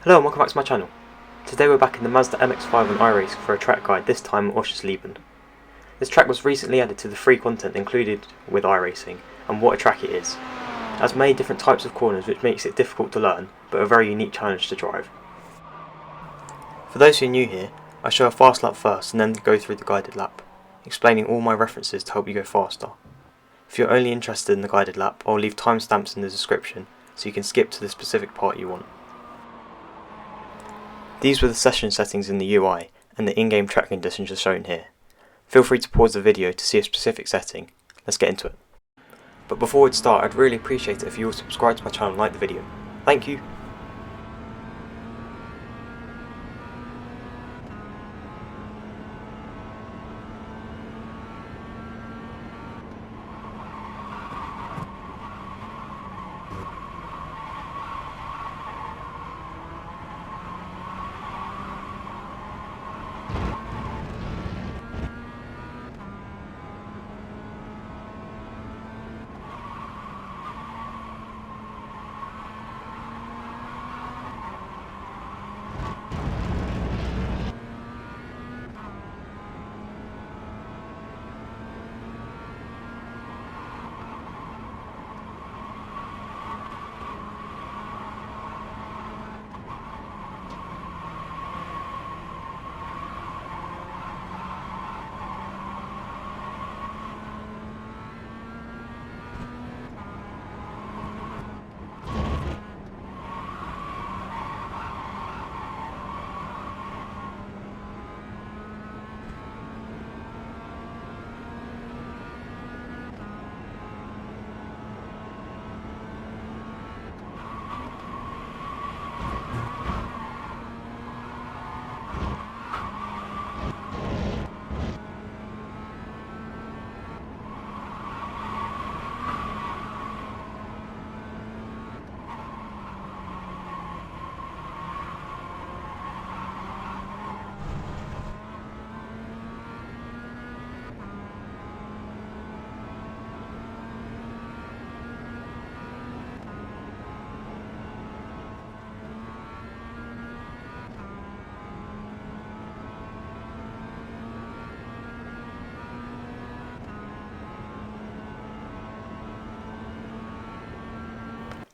Hello and welcome back to my channel. Today we're back in the Mazda MX-5 on iRacing for a track guide, this time at Oschersleben. This track was recently added to the free content included with iRacing, and what a track it is. It has many different types of corners which makes it difficult to learn, but a very unique challenge to drive. For those who are new here, I show a fast lap first and then go through the guided lap, explaining all my references to help you go faster. If you're only interested in the guided lap, I'll leave timestamps in the description so you can skip to the specific part you want. These were the session settings in the UI, and the in-game track conditions are shown here. Feel free to pause the video to see a specific setting. Let's get into it. But before we start, I'd really appreciate it if you all subscribe to my channel and like the video. Thank you!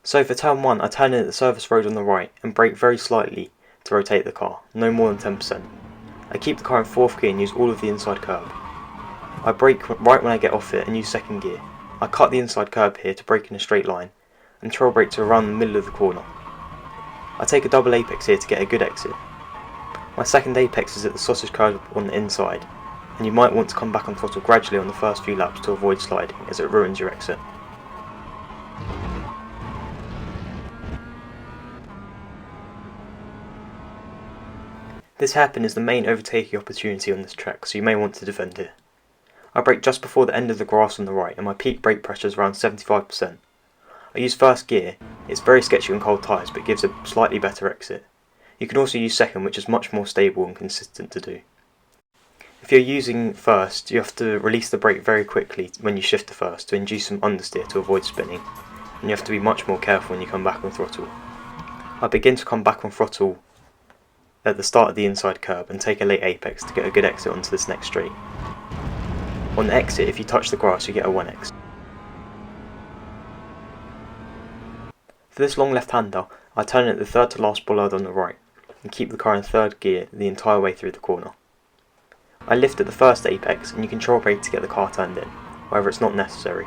So for turn 1, I turn in at the service road on the right and brake very slightly to rotate the car, no more than 10%. I keep the car in 4th gear and use all of the inside curb. I brake right when I get off it and use 2nd gear. I cut the inside curb here to brake in a straight line and trail brake to around the middle of the corner. I take a double apex here to get a good exit. My second apex is at the sausage curb on the inside, and you might want to come back on throttle gradually on the first few laps to avoid sliding as it ruins your exit. This hairpin is the main overtaking opportunity on this track, so you may want to defend here. I brake just before the end of the grass on the right and my peak brake pressure is around 75%. I use 1st gear. It's very sketchy on cold tyres but gives a slightly better exit. You can also use 2nd, which is much more stable and consistent to do. If you're using 1st, you have to release the brake very quickly when you shift to 1st to induce some understeer to avoid spinning, and you have to be much more careful when you come back on throttle. I begin to come back on throttle at the start of the inside curb and take a late apex to get a good exit onto this next straight. On the exit, if you touch the grass, you get a 1x. For this long left-hander, I turn in at the 3rd to last bollard on the right and keep the car in 3rd gear the entire way through the corner. I lift at the first apex and you control brake to get the car turned in, however it's not necessary.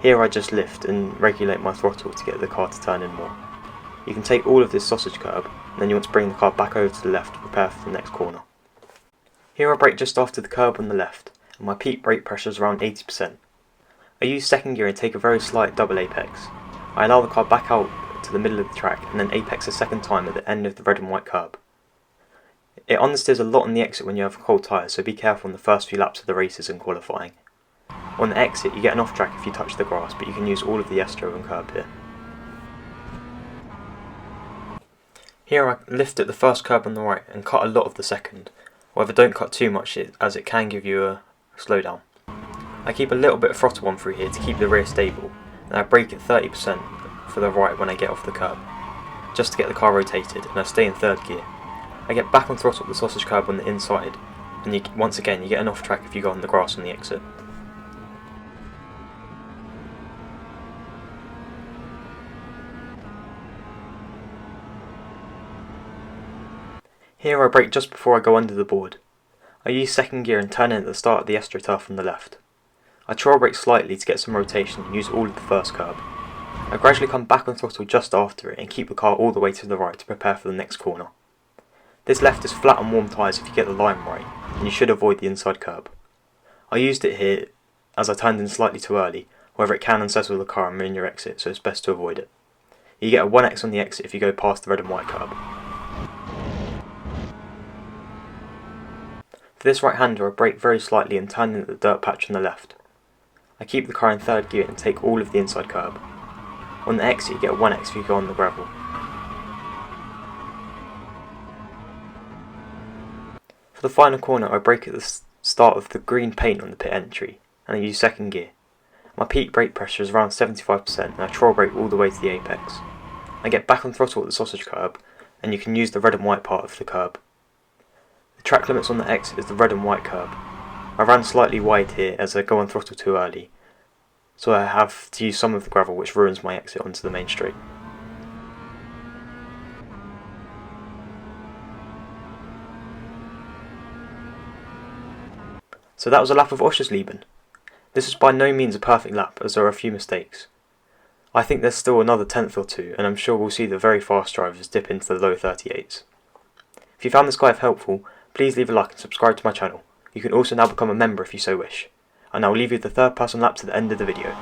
Here I just lift and regulate my throttle to get the car to turn in more. You can take all of this sausage curb, and then you want to bring the car back over to the left to prepare for the next corner. Here I brake just after the curb on the left, and my peak brake pressure is around 80%. I use 2nd gear and take a very slight double apex. I allow the car back out to the middle of the track and then apex a 2nd time at the end of the red and white curb. It understeers a lot on the exit when you have cold tyres, so be careful on the first few laps of the races and qualifying. On the exit you get an off track if you touch the grass, but you can use all of the S-driven curb here. Here I lift at the first curb on the right and cut a lot of the second, however don't cut too much as it can give you a slowdown. I keep a little bit of throttle on through here to keep the rear stable, and I brake at 30% for the right when I get off the curb. just to get the car rotated, and I stay in third gear. I get back on throttle at the sausage curb on the inside, and once again you get an off track if you go on the grass on the exit. Here I brake just before I go under the board. I use second gear and turn in at the start of the AstroTurf on the left. I trail brake slightly to get some rotation and use all of the first curb. I gradually come back on throttle just after it and keep the car all the way to the right to prepare for the next corner. This left is flat on warm tyres if you get the line right, and you should avoid the inside curb. I used it here as I turned in slightly too early, however it can unsettle the car and ruin your exit, so it's best to avoid it. You get a 1x on the exit if you go past the red and white curb. For this right-hander I brake very slightly and turn in at the dirt patch on the left. I keep the car in third gear and take all of the inside curb. On the exit you get a 1x if you go on the gravel. For the final corner I brake at the start of the green paint on the pit entry, and I use second gear. My peak brake pressure is around 75% and I trail brake all the way to the apex. I get back on throttle at the sausage curb, and you can use the red and white part of the curb. The track limits on the exit is the red and white curb. I ran slightly wide here as I go on throttle too early, so I have to use some of the gravel which ruins my exit onto the main straight. So that was a lap of Oschersleben. This is by no means a perfect lap as there are a few mistakes. I think there's still another tenth or two, and I'm sure we'll see the very fast drivers dip into the low 38s. If you found this guide helpful, please leave a like and subscribe to my channel. You can also now become a member if you so wish. And I will leave you the third person lap to the end of the video.